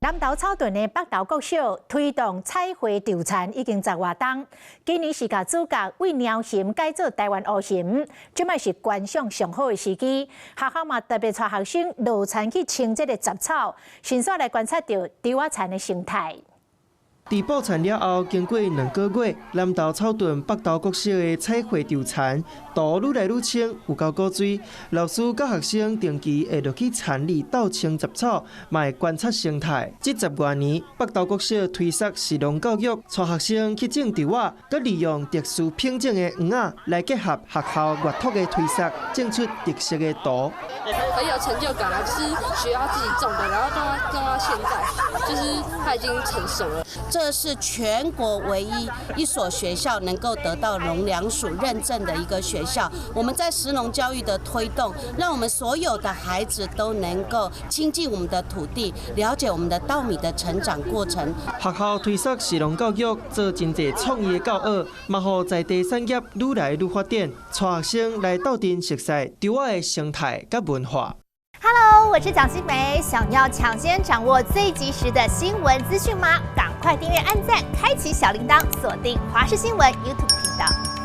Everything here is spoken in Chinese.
南投草屯的北投国小推动彩绘稻田已经10多冬，今年是甲主角为鸟形改做台湾乌形，即卖是观赏上好的时机。学校嘛特别带学生落田去清这个杂草，顺续来观察到稻仔田的生态。 伫布田了后，经过2个月，南投草屯北投国小的彩绘稻田土愈来愈清，有够古水。老师甲学生定期会落去田里斗清杂草，嘛会观察生态。这10多年，北投国小推实实农教育，带学生去种稻仔，佮利用特殊品种的黄仔来结合学校乐土的推实，种出特色的稻。很有成就感啊！就是学校自己种的，然后种到现在，就是它已经成熟了。 这是全国唯一所学校能够得到农粮署认证的一个学校。我们在食农教育的推动，让我们所有的孩子都能够亲近我们的土地，了解我们的稻米的成长过程。学校推实食农教育，做真侪创意的教学，嘛互在地产业愈来愈发展，带学生来斗阵熟悉稻仔的生态甲文化。 Hello， 我是蒋欣梅。想要抢先掌握最及时的新闻资讯吗？赶快订阅、按赞、开启小铃铛，锁定华视新闻 YouTube 频道。